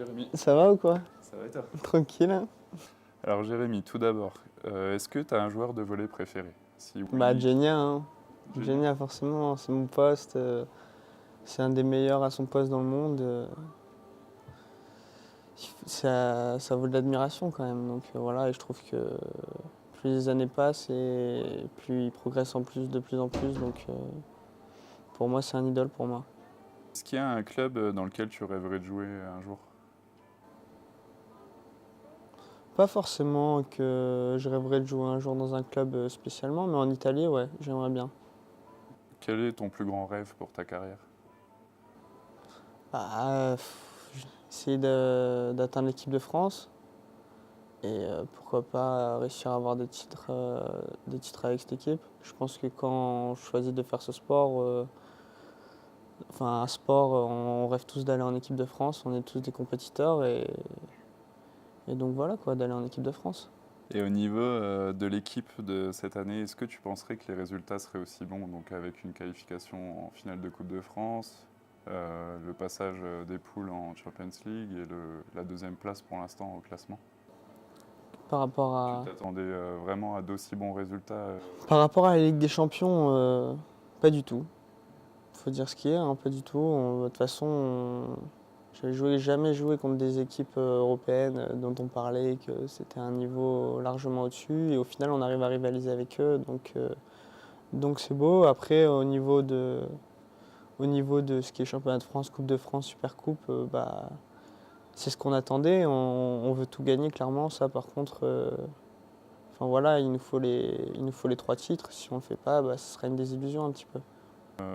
Jérémy. Ça va ou quoi? Ça va et toi? Tranquille, hein? Alors Jérémy, tout d'abord, est-ce que tu as un joueur de volley préféré? Si Bah oui, Genia, hein. Genia. Genia forcément, c'est mon poste. C'est un des meilleurs à son poste dans le monde. Ça vaut de l'admiration quand même. Donc voilà, et je trouve que plus les années passent et plus il progresse de plus en plus. Donc pour moi, c'est un idole pour moi. Est-ce qu'il y a un club dans lequel tu rêverais de jouer un jour? Pas forcément que je rêverais de jouer un jour dans un club spécialement, mais en Italie, ouais, j'aimerais bien. Quel est ton plus grand rêve pour ta carrière? Bah, essayer d'atteindre l'équipe de France et pourquoi pas réussir à avoir des titres avec cette équipe. Je pense que quand on choisit de faire ce sport, enfin un sport, on rêve tous d'aller en équipe de France, on est tous des compétiteurs et donc voilà quoi, d'aller en équipe de France. Et au niveau de l'équipe de cette année, est-ce que tu penserais que les résultats seraient aussi bons, donc avec une qualification en finale de Coupe de France, le passage des poules en Champions League et la deuxième place pour l'instant au classement? Par rapport Tu à, t'attendais vraiment à d'aussi bons résultats par rapport à la Ligue des Champions, pas du tout. Faut dire ce qui est, hein, pas du tout. De toute façon, j'avais jamais joué contre des équipes européennes dont on parlait que c'était un niveau largement au-dessus. Et au final, on arrive à rivaliser avec eux. Donc c'est beau. Après, au niveau de ce qui est championnat de France, Coupe de France, Super Coupe, bah, c'est ce qu'on attendait. On veut tout gagner, clairement. Ça, par contre, enfin voilà, il nous faut les 3 titres. Si on le fait pas, bah, ce sera une désillusion un petit peu.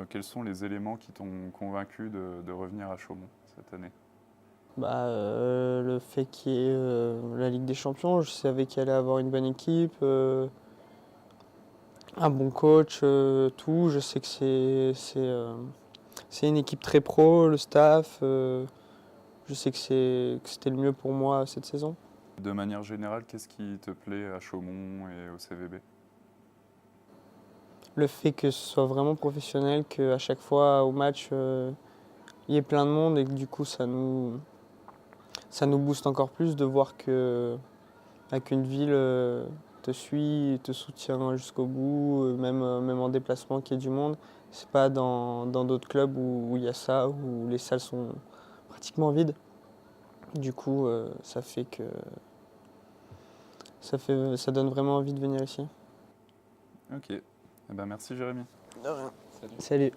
quels sont les éléments qui t'ont convaincu de revenir à Chaumont cette année? Bah, le fait qu'il y ait la Ligue des Champions, je savais qu'il allait avoir une bonne équipe, un bon coach, tout. Je sais que c'est une équipe très pro, le staff. Je sais que c'était le mieux pour moi cette saison. De manière générale, qu'est-ce qui te plaît à Chaumont et au CVB? Le fait que ce soit vraiment professionnel, qu'à chaque fois au match, il y ait plein de monde et que du coup ça nous booste encore plus de voir qu'une ville te suit, te soutient jusqu'au bout, même en déplacement qu'il y ait du monde. C'est pas dans d'autres clubs où il y a ça, où les salles sont pratiquement vides. Du coup, ça donne vraiment envie de venir ici. Ok, eh ben, merci Jérémy. De rien. Salut. Salut.